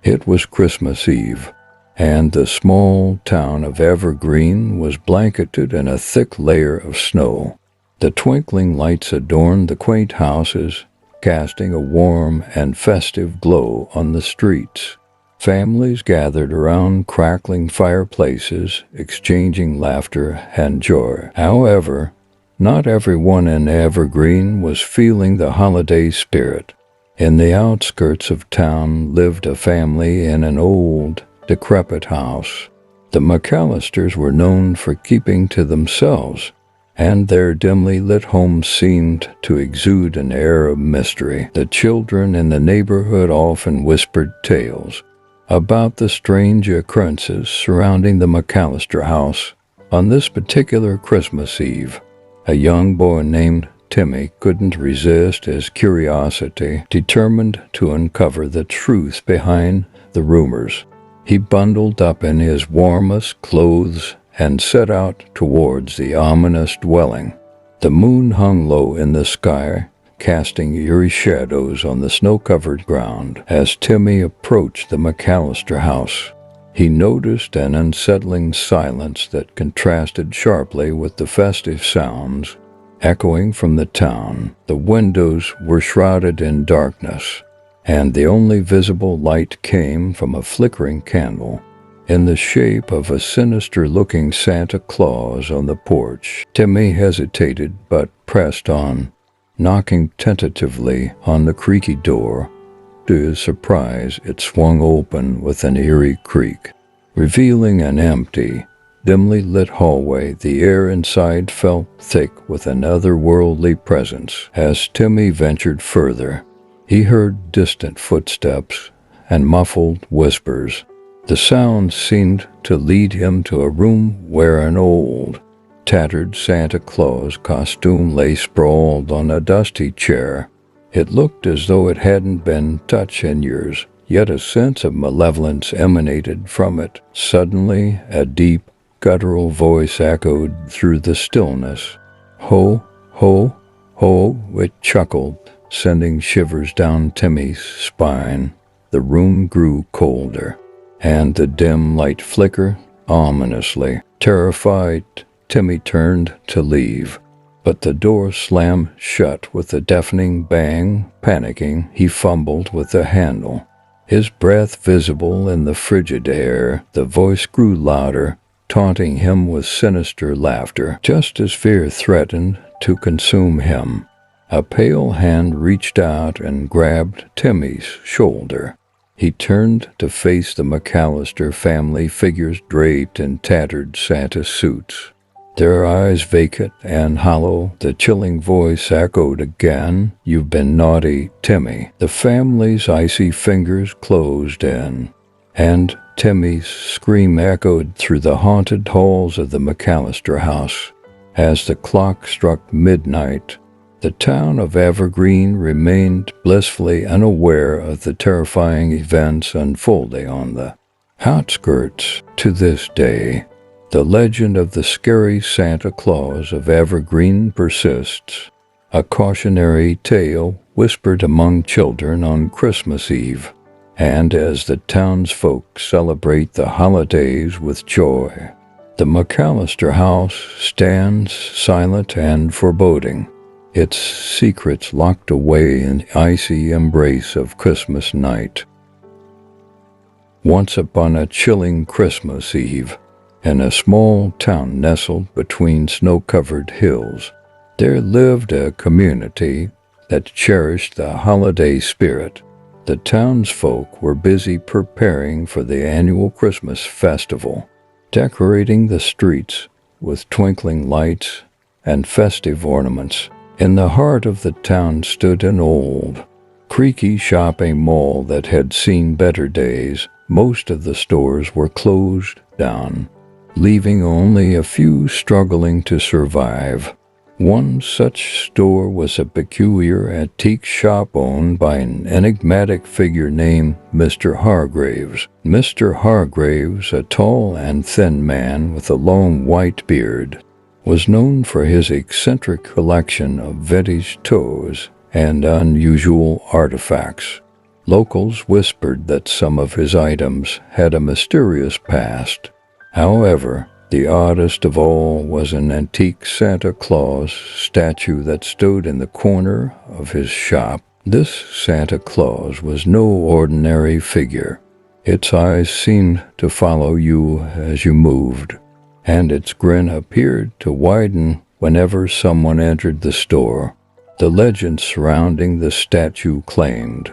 It was Christmas Eve, and the small town of Evergreen was blanketed in a thick layer of snow. The twinkling lights adorned the quaint houses, casting a warm and festive glow on the streets. Families gathered around crackling fireplaces, exchanging laughter and joy. However, not everyone in Evergreen was feeling the holiday spirit. In the outskirts of town lived a family in an old, decrepit house. The McAllisters were known for keeping to themselves, and their dimly lit home seemed to exude an air of mystery. The children in the neighborhood often whispered tales about the strange occurrences surrounding the McAllister house. On this particular Christmas Eve, a young boy named Timmy couldn't resist his curiosity, determined to uncover the truth behind the rumors. He bundled up in his warmest clothes and set out towards the ominous dwelling. The moon hung low in the sky, casting eerie shadows on the snow-covered ground. As Timmy approached the McAllister house, he noticed an unsettling silence that contrasted sharply with the festive sounds echoing from the town. The windows were shrouded in darkness, and the only visible light came from a flickering candle in the shape of a sinister-looking Santa Claus on the porch. Timmy hesitated but pressed on, knocking tentatively on the creaky door. To his surprise, it swung open with an eerie creak, revealing an empty, dimly lit hallway. The air inside felt thick with an otherworldly presence. As Timmy ventured further, he heard distant footsteps and muffled whispers. The sound seemed to lead him to a room where an old, tattered Santa Claus costume lay sprawled on a dusty chair. It looked as though it hadn't been touched in years, yet a sense of malevolence emanated from it. Suddenly, a deep, guttural voice echoed through the stillness. "Ho, ho, ho," it chuckled, sending shivers down Timmy's spine. The room grew colder, and the dim light flickered ominously. Terrified, Timmy turned to leave, but the door slammed shut with a deafening bang. Panicking, he fumbled with the handle, his breath visible in the frigid air. The voice grew louder, taunting him with sinister laughter. Just as fear threatened to consume him, a pale hand reached out and grabbed Timmy's shoulder. He turned to face the McAllister family figures draped in tattered Santa suits, their eyes vacant and hollow. The chilling voice echoed again, "You've been naughty, Timmy." The family's icy fingers closed in, and Timmy's scream echoed through the haunted halls of the McAllister house. As the clock struck midnight, the town of Evergreen remained blissfully unaware of the terrifying events unfolding on the outskirts. To this day, the legend of the scary Santa Claus of Evergreen persists, a cautionary tale whispered among children on Christmas Eve. And as the townsfolk celebrate the holidays with joy, the McAllister house stands silent and foreboding, its secrets locked away in the icy embrace of Christmas night. Once upon a chilling Christmas Eve, in a small town nestled between snow-covered hills, there lived a community that cherished the holiday spirit. The townsfolk were busy preparing for the annual Christmas festival, decorating the streets with twinkling lights and festive ornaments. In the heart of the town stood an old, creaky shopping mall that had seen better days. Most of the stores were closed down, leaving only a few struggling to survive. One such store was a peculiar antique shop owned by an enigmatic figure named Mr. Hargraves. Mr. Hargraves, a tall and thin man with a long white beard, was known for his eccentric collection of vintage toys and unusual artifacts. Locals whispered that some of his items had a mysterious past. However, the oddest of all was an antique Santa Claus statue that stood in the corner of his shop. This Santa Claus was no ordinary figure. Its eyes seemed to follow you as you moved, and its grin appeared to widen whenever someone entered the store. The legend surrounding the statue claimed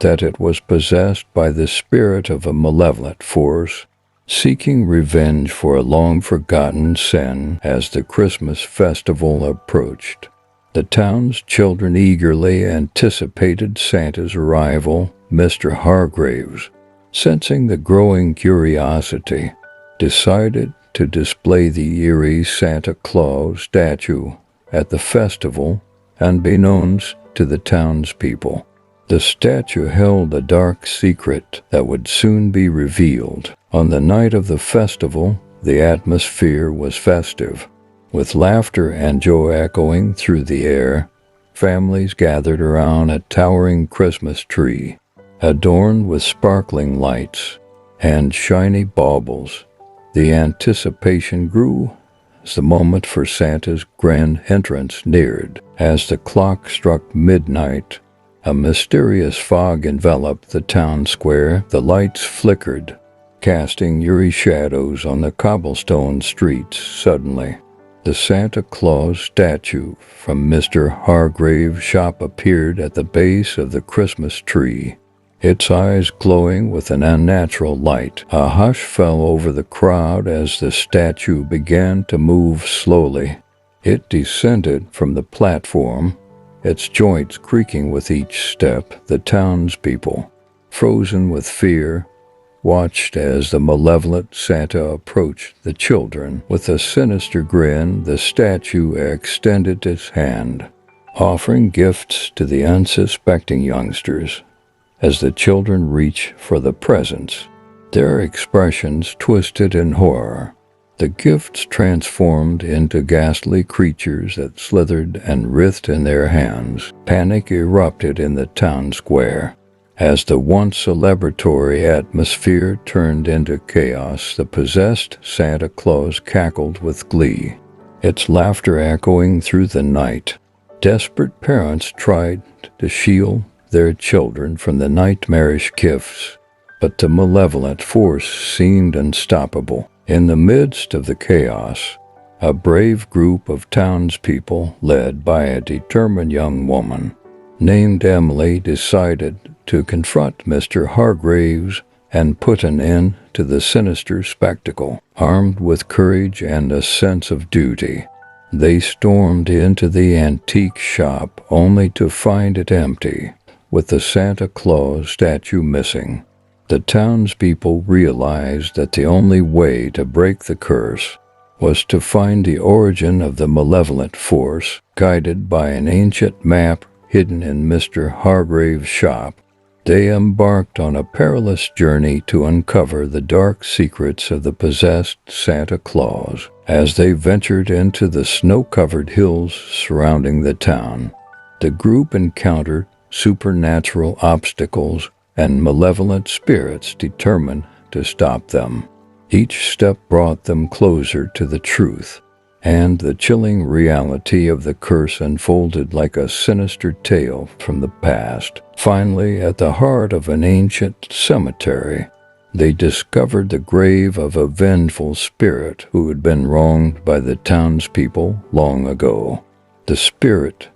that it was possessed by the spirit of a malevolent force, seeking revenge for a long-forgotten sin. As the Christmas festival approached, the town's children eagerly anticipated Santa's arrival. Mr. Hargraves, sensing the growing curiosity, decided to display the eerie Santa Claus statue at the festival, unbeknownst to the townspeople. The statue held a dark secret that would soon be revealed. On the night of the festival, the atmosphere was festive. With laughter and joy echoing through the air, families gathered around a towering Christmas tree, adorned with sparkling lights and shiny baubles. The anticipation grew as the moment for Santa's grand entrance neared. As the clock struck midnight, a mysterious fog enveloped the town square. The lights flickered, casting eerie shadows on the cobblestone streets. Suddenly, the Santa Claus statue from Mr. Hargrave's shop appeared at the base of the Christmas tree, its eyes glowing with an unnatural light. A hush fell over the crowd as the statue began to move slowly. It descended from the platform, its joints creaking with each step. The townspeople, frozen with fear, watched as the malevolent Santa approached the children. With a sinister grin, the statue extended its hand, offering gifts to the unsuspecting youngsters. As the children reached for the presents, their expressions twisted in horror. The gifts transformed into ghastly creatures that slithered and writhed in their hands. Panic erupted in the town square. As the once celebratory atmosphere turned into chaos, the possessed Santa Claus cackled with glee, its laughter echoing through the night. Desperate parents tried to shield their children from the nightmarish gifts, but the malevolent force seemed unstoppable. In the midst of the chaos, a brave group of townspeople, led by a determined young woman named Emily, decided to confront Mr. Hargraves and put an end to the sinister spectacle. Armed with courage and a sense of duty, they stormed into the antique shop only to find it empty, with the Santa Claus statue missing. The townspeople realized that the only way to break the curse was to find the origin of the malevolent force. Guided by an ancient map hidden in Mr. Hargrave's shop, they embarked on a perilous journey to uncover the dark secrets of the possessed Santa Claus. As they ventured into the snow-covered hills surrounding the town, the group encountered supernatural obstacles and malevolent spirits determined to stop them. Each step brought them closer to the truth, and the chilling reality of the curse unfolded like a sinister tale from the past. Finally, at the heart of an ancient cemetery, they discovered the grave of a vengeful spirit who had been wronged by the townspeople long ago. The spirit,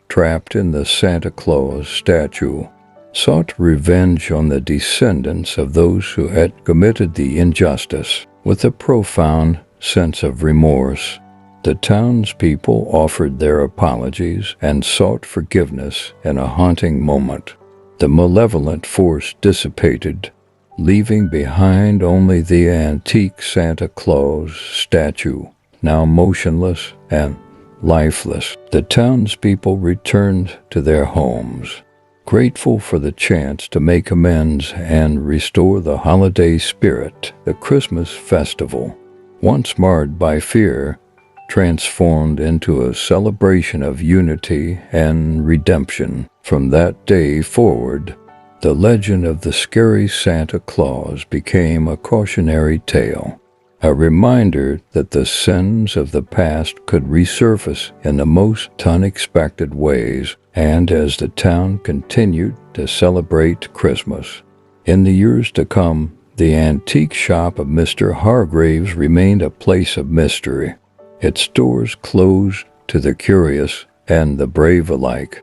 trapped in the Santa Claus statue, sought revenge on the descendants of those who had committed the injustice. With a profound sense of remorse, the townspeople offered their apologies and sought forgiveness. In a haunting moment, the malevolent force dissipated, leaving behind only the antique Santa Claus statue, now motionless and lifeless. The townspeople returned to their homes, grateful for the chance to make amends and restore the holiday spirit. The Christmas festival, once marred by fear, transformed into a celebration of unity and redemption. From that day forward, the legend of the scary Santa Claus became a cautionary tale, a reminder that the sins of the past could resurface in the most unexpected ways. And as the town continued to celebrate Christmas, in the years to come, the antique shop of Mr. Hargraves remained a place of mystery, its doors closed to the curious and the brave alike.